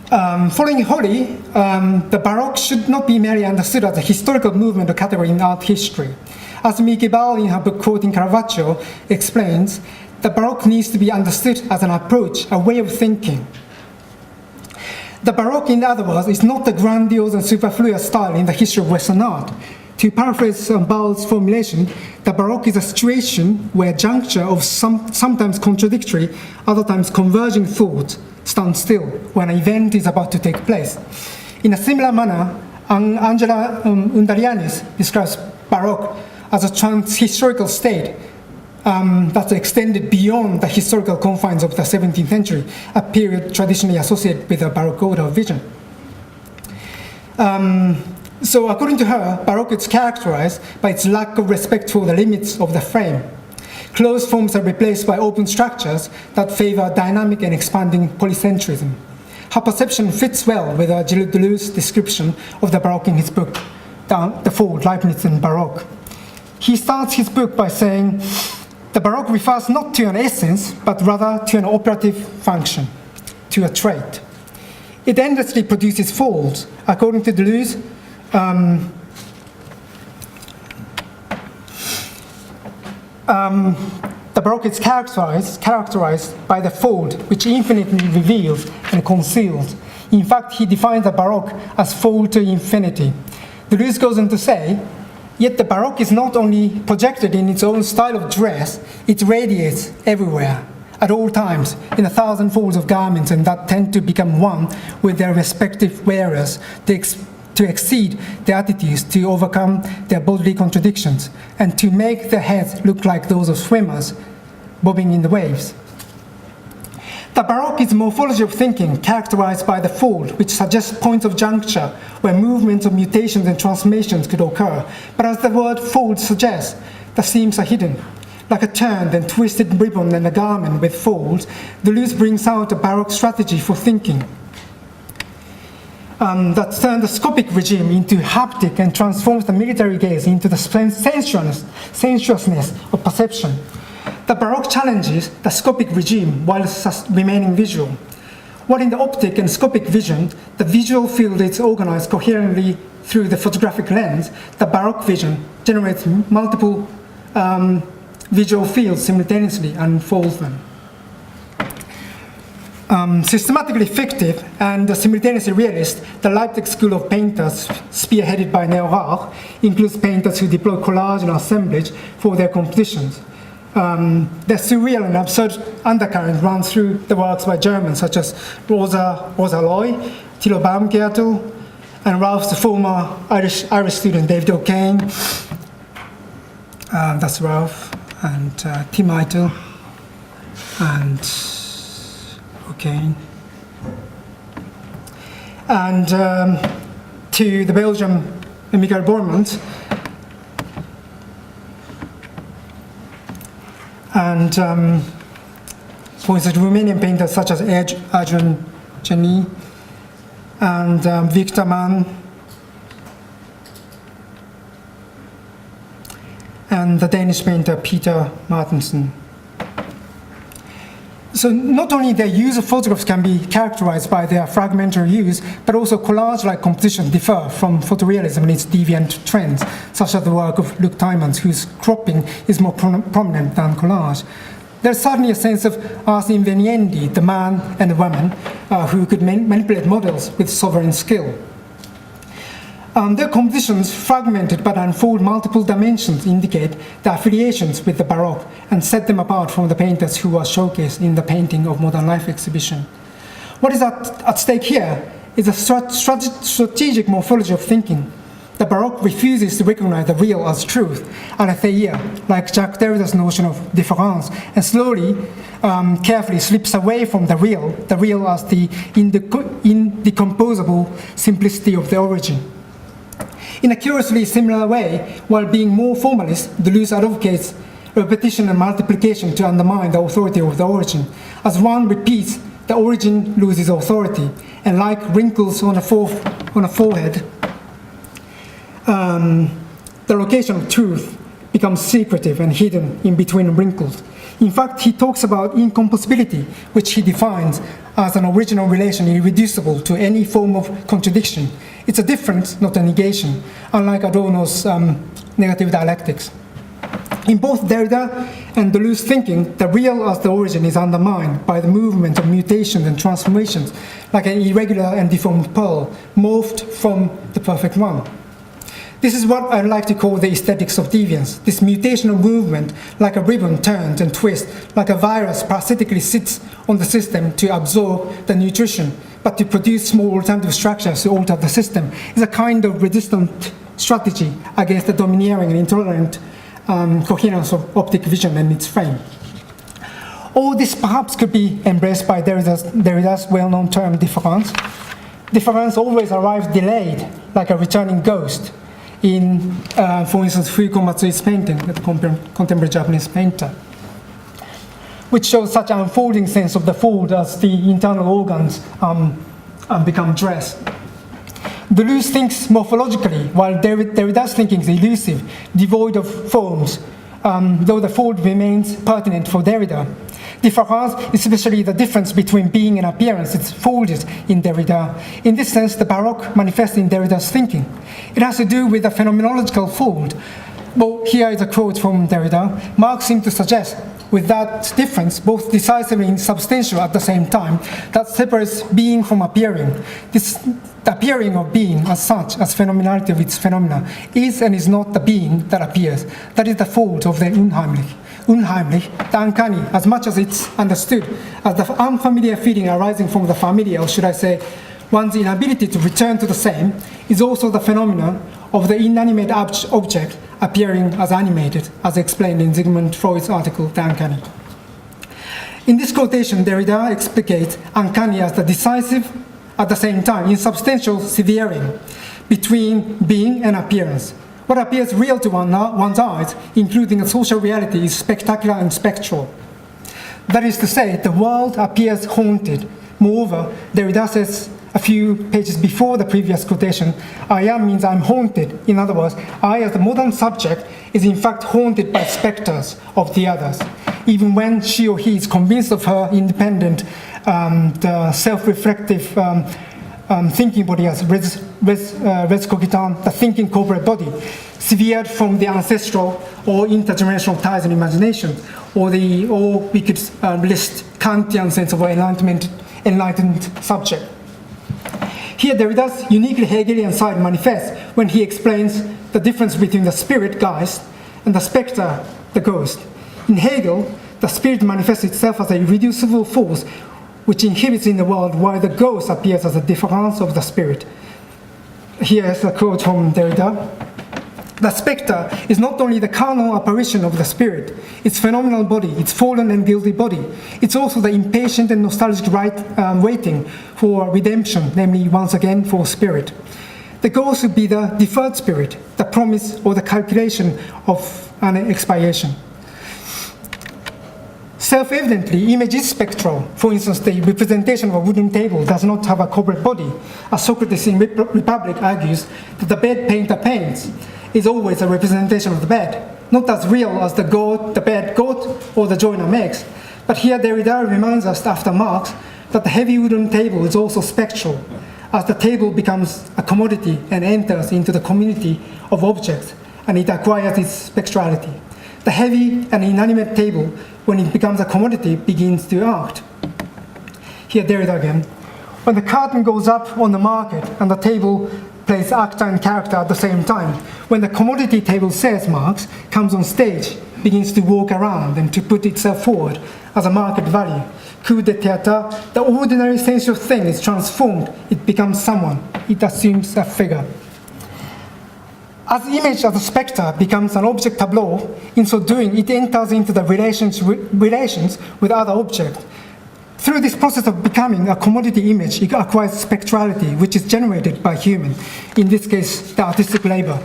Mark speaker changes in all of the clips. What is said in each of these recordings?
Speaker 1: Following Hori, the Baroque should not be merely understood as a historical movement or category in art history. As Miki Ball, in her book quoting Caravaggio, explains, the Baroque needs to be understood as an approach, a way of thinking. The Baroque, in other words, is not the grandiose and superfluous style in the history of Western art. To paraphrase Ball's formulation, the Baroque is a situation where a juncture of sometimes contradictory, other times converging thoughts stand still when an event is about to take place. In a similar manner, Angela Undarianis describes Baroque as a trans-historical state that's extended beyond the historical confines of the 17th century, a period traditionally associated with the Baroque order of vision. So according to her, Baroque is characterized by its lack of respect for the limits of the frame. Closed forms are replaced by open structures that favor dynamic and expanding polycentrism. Her perception fits well with Gilles Deleuze's description of the Baroque in his book, The Fold, Leibniz and Baroque. He starts his book by saying, the Baroque refers not to an essence, but rather to an operative function, to a trait. It endlessly produces folds. According to Deleuze, the Baroque is characterized by the fold, which infinitely reveals and conceals. In fact, he defines the Baroque as fold to infinity. Deleuze goes on to say, yet the Baroque is not only projected in its own style of dress, it radiates everywhere, at all times, in 1,000 folds of garments, and that tend to become one with their respective wearers, to exceed their attitudes, to overcome their bodily contradictions, and to make their heads look like those of swimmers bobbing in the waves. The Baroque is a morphology of thinking characterized by the fold, which suggests points of juncture where movements of mutations and transformations could occur. But as the word fold suggests, the seams are hidden. Like a turned and twisted ribbon and a garment with folds, Deleuze brings out a Baroque strategy for thinking that turns the scopic regime into haptic and transforms the military gaze into the sensuousness of perception. The Baroque challenges the scopic regime while remaining visual. While in the optic and scopic vision, the visual field is organized coherently through the photographic lens, the Baroque vision generates multiple visual fields simultaneously and unfolds them. Systematically fictive and simultaneously realist, the Leipzig school of painters, spearheaded by Neurath, includes painters who deploy collage and assemblage for their compositions. The surreal and absurd undercurrent runs through the works by Germans such as Rosa Loy, Thilo Baumgartel, and Ralph's former Irish student David O'Kane. That's Ralph, and Tim Eitel, and O'Kane. And to the Belgian Michael Bormans, and for instance, Romanian painters such as Adrian Geni and Victor Mann, and the Danish painter Peter Martensen. So not only their use of photographs can be characterized by their fragmentary use, but also collage-like compositions differ from photorealism and its deviant trends, such as the work of Luc Tuymans, whose cropping is more prominent than collage. There's certainly a sense of ars inveniendi, the man and the woman, who could manipulate models with sovereign skill. Their compositions, fragmented but unfold multiple dimensions, indicate the affiliations with the Baroque and set them apart from the painters who are showcased in the Painting of Modern Life exhibition. What is at stake here is a strategic morphology of thinking. The Baroque refuses to recognize the real as truth, aletheia, like Jacques Derrida's notion of différence, and slowly, carefully slips away from the real as the indecomposable simplicity of the origin. In a curiously similar way, while being more formalist, Deleuze advocates repetition and multiplication to undermine the authority of the origin. As one repeats, the origin loses authority, and like wrinkles on a forehead, the location of truth becomes secretive and hidden in between wrinkles. In fact, he talks about incompossibility, which he defines as an original relation irreducible to any form of contradiction. It's a difference, not a negation, unlike Adorno's negative dialectics. In both Derrida and Deleuze's thinking, the real as the origin is undermined by the movement of mutations and transformations, like an irregular and deformed pearl, morphed from the perfect one. This is what I like to call the aesthetics of deviance. This mutational movement, like a ribbon turns and twists, like a virus parasitically sits on the system to absorb the nutrition, but to produce small alternative structures to alter the system, is a kind of resistant strategy against the domineering and intolerant coherence of optic vision and its frame. All this perhaps could be embraced by Derrida's well-known term difference. Difference always arrives delayed, like a returning ghost in, for instance, Fuiko Matsui's painting, the contemporary Japanese painter, which shows such an unfolding sense of the fold as the internal organs become dressed. Deleuze thinks morphologically, while Derrida's thinking is elusive, devoid of forms, though the fold remains pertinent for Derrida. Difference, especially the difference between being and appearance, is folded in Derrida. In this sense, the Baroque manifests in Derrida's thinking. It has to do with the phenomenological fold. Well, here is a quote from Derrida. Marx seemed to suggest, with that difference, both decisive and substantial at the same time, that separates being from appearing. The appearing of being as such, as phenomenality of its phenomena, is and is not the being that appears. That is the fault of the unheimlich. Unheimlich, the uncanny, as much as it's understood as the unfamiliar feeling arising from the familiar, or should I say, one's inability to return to the same, is also the phenomenon of the inanimate object appearing as animated, as explained in Sigmund Freud's article, The Uncanny. In this quotation, Derrida explicates uncanny as the decisive, at the same time, insubstantial severing between being and appearance. What appears real to one's eyes, including a social reality, is spectacular and spectral. That is to say, the world appears haunted. Moreover, Derrida says a few pages before the previous quotation, I am means I'm haunted. In other words, I as the modern subject is in fact haunted by specters of the others, even when she or he is convinced of her independent, self-reflective thinking body as res cogitant, the thinking corporate body, severed from the ancestral or intergenerational ties and imagination, or we could list Kantian sense of enlightened subject. Here, Derrida's uniquely Hegelian side manifests when he explains the difference between the spirit, Geist, and the spectre, the ghost. In Hegel, the spirit manifests itself as a irreducible force which inhibits in the world, while the ghost appears as a difference of the spirit. Here is a quote from Derrida. The spectre is not only the carnal apparition of the spirit, its phenomenal body, its fallen and guilty body. It's also the impatient and nostalgic waiting for redemption, namely, once again, for spirit. The ghost would be the deferred spirit, the promise or the calculation of an expiation. Self-evidently, image is spectral. For instance, the representation of a wooden table does not have a corporate body. As Socrates in Republic argues that the bed painter paints is always a representation of the bed, not as real as the bed goat, or the joiner makes. But here Derrida reminds us, after Marx, that the heavy wooden table is also spectral, as the table becomes a commodity and enters into the community of objects, and it acquires its spectrality. The heavy and inanimate table, when it becomes a commodity, begins to act. Here Derrida again. When the curtain goes up on the market and the table plays actor and character at the same time, when the commodity table, says Marx, comes on stage, begins to walk around and to put itself forward as a market value, coup de théâtre, the ordinary sensual thing is transformed, it becomes someone, it assumes a figure. As the image as a spectre becomes an object tableau, in so doing it enters into the relations with other objects. Through this process of becoming a commodity image, it acquires spectrality, which is generated by human, in this case, the artistic labor.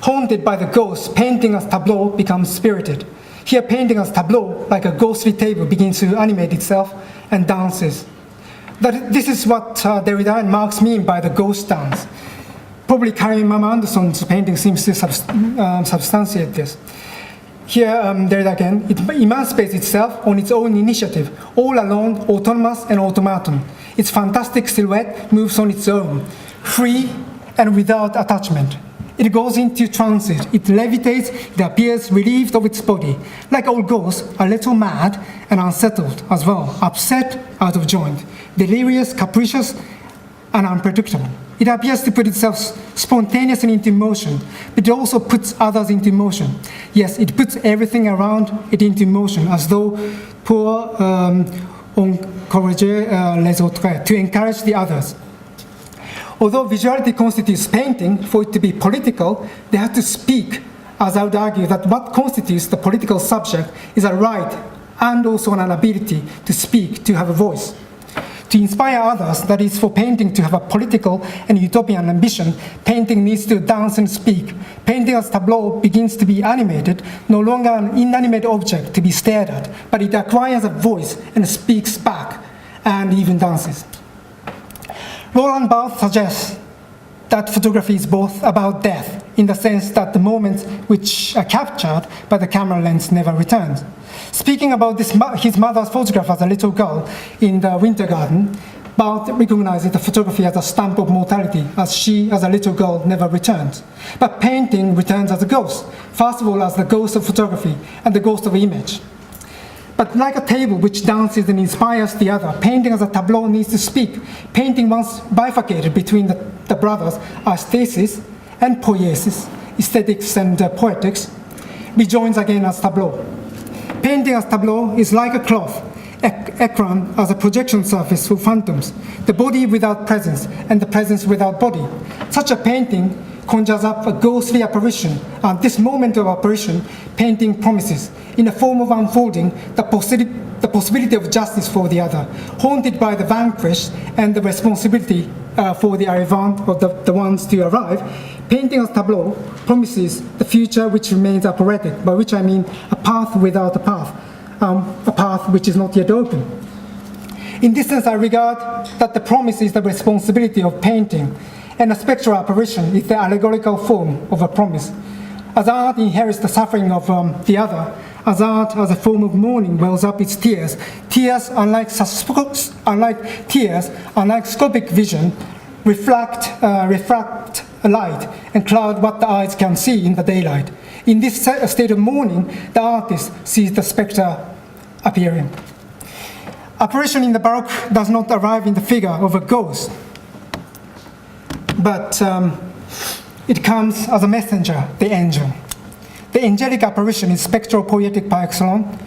Speaker 1: Haunted by the ghost, painting as tableau becomes spirited. Here, painting as tableau, like a ghostly table, begins to animate itself and dances. This is what Derrida and Marx mean by the ghost dance. Probably Karin Mama Anderson's painting seems to substantiate this. Here, there it again, it emancipates itself on its own initiative, all alone, autonomous and automaton. Its fantastic silhouette moves on its own, free and without attachment. It goes into transit, it levitates, it appears relieved of its body. Like all ghosts, a little mad and unsettled as well, upset, out of joint, delirious, capricious, and unpredictable. It appears to put itself spontaneously into motion, but it also puts others into motion. Yes, it puts everything around it into motion, as though pour encourager les autres, to encourage the others. Although visuality constitutes painting, for it to be political, they have to speak, as I would argue that what constitutes the political subject is a right and also an ability to speak, to have a voice. To inspire others, that is, for painting to have a political and utopian ambition, painting needs to dance and speak. Painting as tableau begins to be animated, no longer an inanimate object to be stared at, but it acquires a voice and speaks back, and even dances. Roland Barthes suggests that photography is both about death, in the sense that the moments which are captured by the camera lens never returns. Speaking about his mother's photograph as a little girl in the winter garden, Barthes recognizes the photography as a stamp of mortality, as she, as a little girl, never returns. But painting returns as a ghost, first of all as the ghost of photography and the ghost of image. But like a table which dances and inspires the other, painting as a tableau needs to speak. Painting once bifurcated between the brothers aesthesis and poiesis, aesthetics and poetics, rejoins again as tableau. Painting as tableau is like a cloth, ekran as a projection surface for phantoms, the body without presence and the presence without body. Such a painting conjures up a ghostly apparition. At this moment of apparition, painting promises, in the form of unfolding, the possibility of justice for the other, haunted by the vanquished and the responsibility for the arrivant, or the ones to arrive. Painting as tableau promises the future which remains operatic, by which I mean a path without a path which is not yet open. In this sense, I regard that the promise is the responsibility of painting, and a spectral apparition is the allegorical form of a promise. As art inherits the suffering of the other, as art as a form of mourning wells up its tears, tears, unlike scopic vision, refract light and cloud what the eyes can see in the daylight. In this state of mourning, the artist sees the spectre appearing. Apparition in the Baroque does not arrive in the figure of a ghost, but it comes as a messenger, the angel. The angelic apparition is spectral poetic par excellence.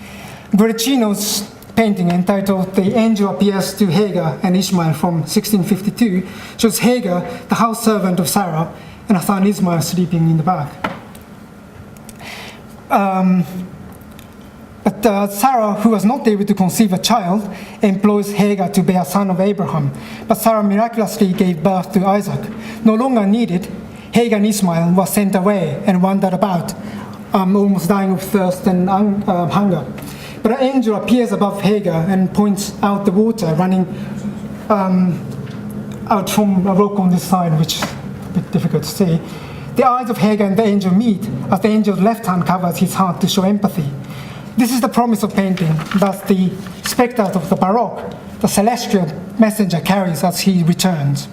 Speaker 1: Guercino's painting entitled The Angel Appears to Hagar and Ishmael from 1652 shows Hagar, the house servant of Sarah, and her son Ismail sleeping in the back. But Sarah, who was not able to conceive a child, employs Hagar to bear a son of Abraham. But Sarah miraculously gave birth to Isaac. No longer needed, Hagar and Ismail were sent away and wandered about, almost dying of thirst and hunger. But an angel appears above Hagar and points out the water running out from a rock on this side, which is a bit difficult to see. The eyes of Hagar and the angel meet as the angel's left hand covers his heart to show empathy. This is the promise of painting, that the spectres of the Baroque, the celestial messenger carries as he returns.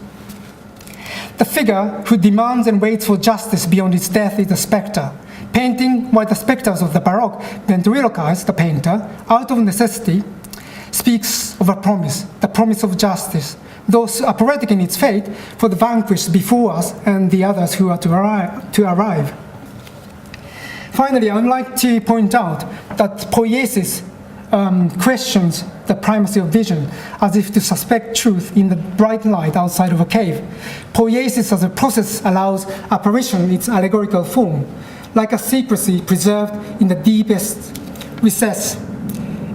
Speaker 1: The figure who demands and waits for justice beyond its death is the spectre. Painting, while the spectres of the Baroque ventriloquize the painter, out of necessity, speaks of a promise, the promise of justice, though operatic in its fate for the vanquished before us and the others who are to arrive. Finally, I would like to point out that poiesis questions the primacy of vision, as if to suspect truth in the bright light outside of a cave. Poiesis as a process allows apparition its allegorical form, like a secrecy preserved in the deepest recess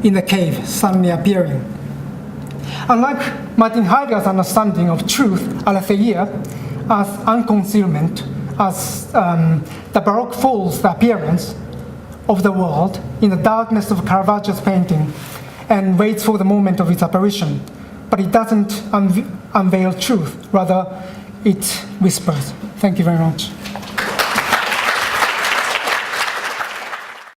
Speaker 1: in the cave, suddenly appearing. Unlike Martin Heidegger's understanding of truth, aletheia, as unconcealment, as the Baroque folds the appearance of the world in the darkness of Caravaggio's painting and waits for the moment of its apparition. But it doesn't unveil truth, rather it whispers. Thank you very much.